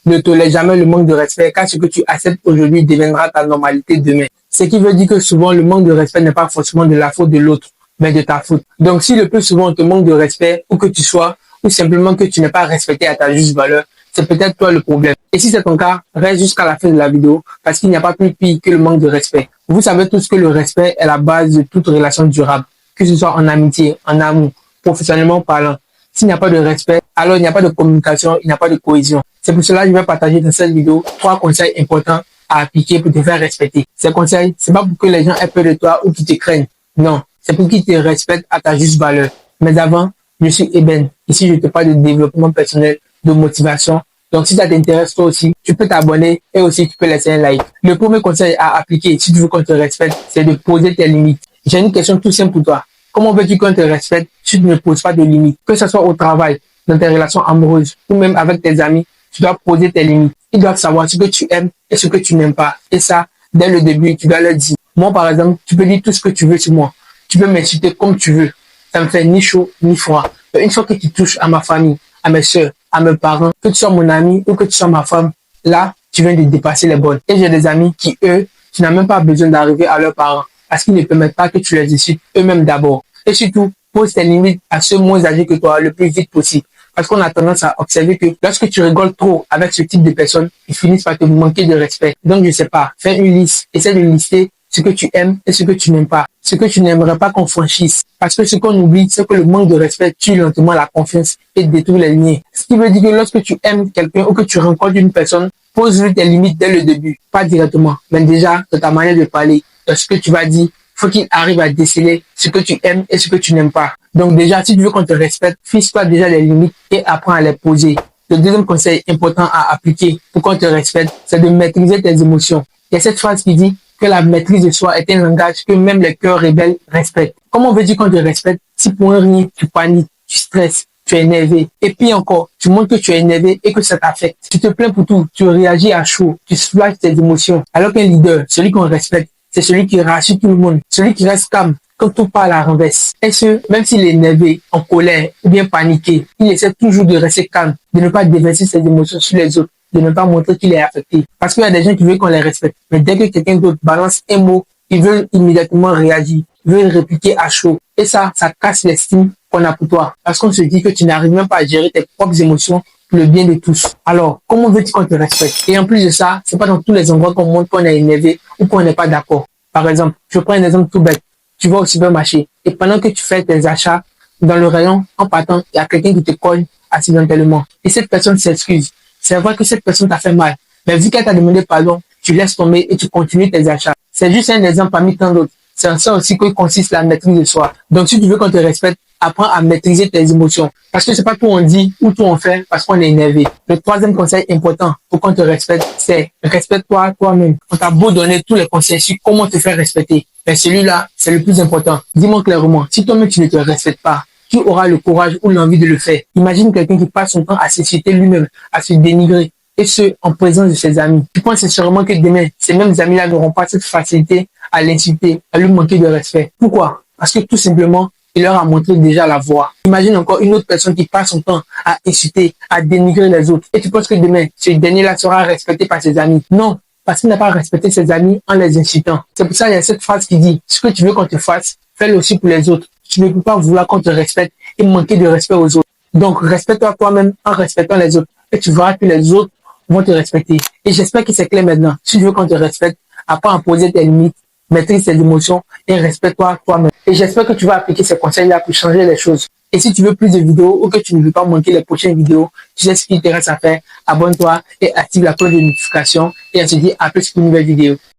Ne tolère jamais le manque de respect car ce que tu acceptes aujourd'hui deviendra ta normalité demain. Ce qui veut dire que souvent le manque de respect n'est pas forcément de la faute de l'autre, mais de ta faute. Donc si le plus souvent on te manque de respect, où que tu sois, ou simplement que tu n'es pas respecté à ta juste valeur, c'est peut-être toi le problème. Et si c'est ton cas, reste jusqu'à la fin de la vidéo parce qu'il n'y a pas plus pire que le manque de respect. Vous savez tous que le respect est la base de toute relation durable, que ce soit en amitié, en amour, professionnellement parlant. S'il n'y a pas de respect, alors il n'y a pas de communication, il n'y a pas de cohésion. C'est pour cela que je vais partager dans cette vidéo 3 conseils importants à appliquer pour te faire respecter. Ces conseils, c'est pas pour que les gens aient peur de toi ou qu'ils te craignent. Non, c'est pour qu'ils te respectent à ta juste valeur. Mais avant, je suis Eben. Ici, je te parle de développement personnel, de motivation. Donc, si ça t'intéresse toi aussi, tu peux t'abonner et aussi tu peux laisser un like. Le premier conseil à appliquer si tu veux qu'on te respecte, c'est de poser tes limites. J'ai une question tout simple pour toi. Comment veux-tu qu'on te respecte si tu ne poses pas de limites? Que ce soit au travail, dans tes relations amoureuses ou même avec tes amis, tu dois poser tes limites. Ils doivent savoir ce que tu aimes et ce que tu n'aimes pas. Et ça, dès le début, tu dois leur dire. Moi, par exemple, tu peux dire tout ce que tu veux sur moi. Tu peux m'insulter comme tu veux. Ça me fait ni chaud ni froid. Mais une fois que tu touches à ma famille, à mes soeurs, à mes parents, que tu sois mon ami ou que tu sois ma femme, là, tu viens de dépasser les bornes. Et j'ai des amis qui, eux, tu n'as même pas besoin d'arriver à leurs parents parce qu'ils ne permettent pas que tu les insultes eux-mêmes d'abord. Et surtout, pose tes limites à ceux moins âgés que toi le plus vite possible. Parce qu'on a tendance à observer que lorsque tu rigoles trop avec ce type de personnes, ils finissent par te manquer de respect. Donc, je sais pas, fais une liste, essaie de lister ce que tu aimes et ce que tu n'aimes pas, ce que tu n'aimerais pas qu'on franchisse. Parce que ce qu'on oublie, c'est que le manque de respect tue lentement la confiance et détruit les liens. Ce qui veut dire que lorsque tu aimes quelqu'un ou que tu rencontres une personne, pose-lui tes limites dès le début, pas directement, mais déjà dans ta manière de parler, dans ce que tu vas dire. Faut qu'il arrive à déceler ce que tu aimes et ce que tu n'aimes pas. Donc déjà, si tu veux qu'on te respecte, fixe-toi déjà les limites et apprends à les poser. Le deuxième conseil important à appliquer pour qu'on te respecte, c'est de maîtriser tes émotions. Il y a cette phrase qui dit que la maîtrise de soi est un langage que même les cœurs rebelles respectent. Comment veux-tu qu'on te respecte si pour un rien, tu paniques, tu stresses, tu es énervé. Et puis encore, tu montres que tu es énervé et que ça t'affecte. Tu te plains pour tout, tu réagis à chaud, tu soulages tes émotions. Alors qu'un leader, celui qu'on respecte, c'est celui qui rassure tout le monde, celui qui reste calme quand tout part à la renverse. Et ce, même s'il est énervé, en colère ou bien paniqué, il essaie toujours de rester calme, de ne pas déverser ses émotions sur les autres, de ne pas montrer qu'il est affecté. Parce qu'il y a des gens qui veulent qu'on les respecte. Mais dès que quelqu'un d'autre balance un mot, ils veulent immédiatement réagir, ils veulent répliquer à chaud. Et ça casse l'estime qu'on a pour toi. Parce qu'on se dit que tu n'arrives même pas à gérer tes propres émotions pour le bien de tous. Alors, comment veux-tu qu'on te respecte? Et en plus de ça, c'est pas dans tous les endroits qu'on montre qu'on est énervé ou qu'on n'est pas d'accord. Par exemple, je prends un exemple tout bête. Tu vas au supermarché et pendant que tu fais tes achats, dans le rayon, en partant, il y a quelqu'un qui te colle accidentellement. Et cette personne s'excuse. C'est vrai que cette personne t'a fait mal. Mais vu qu'elle t'a demandé pardon, tu laisses tomber et tu continues tes achats. C'est juste un exemple parmi tant d'autres. C'est en ça aussi que consiste la maîtrise de soi. Donc, si tu veux qu'on te respecte, apprends à maîtriser tes émotions. Parce que c'est pas tout on dit ou tout on fait parce qu'on est énervé. Le troisième conseil important pour qu'on te respecte, c'est respecte-toi toi-même. On t'a beau donner tous les conseils sur comment te faire respecter. Mais celui-là, c'est le plus important. Dis-moi clairement, si toi-même tu ne te respectes pas, qui aura le courage ou l'envie de le faire? Imagine quelqu'un qui passe son temps à s'insulter lui-même, à se dénigrer. Et ce, en présence de ses amis. Tu penses sincèrement que demain, ces mêmes amis-là n'auront pas cette facilité à l'insulter, à lui manquer de respect. Pourquoi? Parce que tout simplement, il leur a montré déjà la voie. Imagine encore une autre personne qui passe son temps à insulter, à dénigrer les autres. Et tu penses que demain, ce dernier-là sera respecté par ses amis? Non, parce qu'il n'a pas respecté ses amis en les insultant. C'est pour ça qu'il y a cette phrase qui dit, ce que tu veux qu'on te fasse, fais-le aussi pour les autres. Tu ne peux pas vouloir qu'on te respecte et manquer de respect aux autres. Donc, respecte-toi toi-même en respectant les autres. Et tu verras que les autres vont te respecter. Et j'espère que c'est clair maintenant. Si tu veux qu'on te respecte, apprends à poser tes limites, maîtrise tes émotions et respecte-toi toi-même. Et j'espère que tu vas appliquer ces conseils-là pour changer les choses. Et si tu veux plus de vidéos ou que tu ne veux pas manquer les prochaines vidéos, tu sais ce qu'il te reste à faire. Abonne-toi et active la cloche de notification. Et on se dit à plus pour une nouvelle vidéo.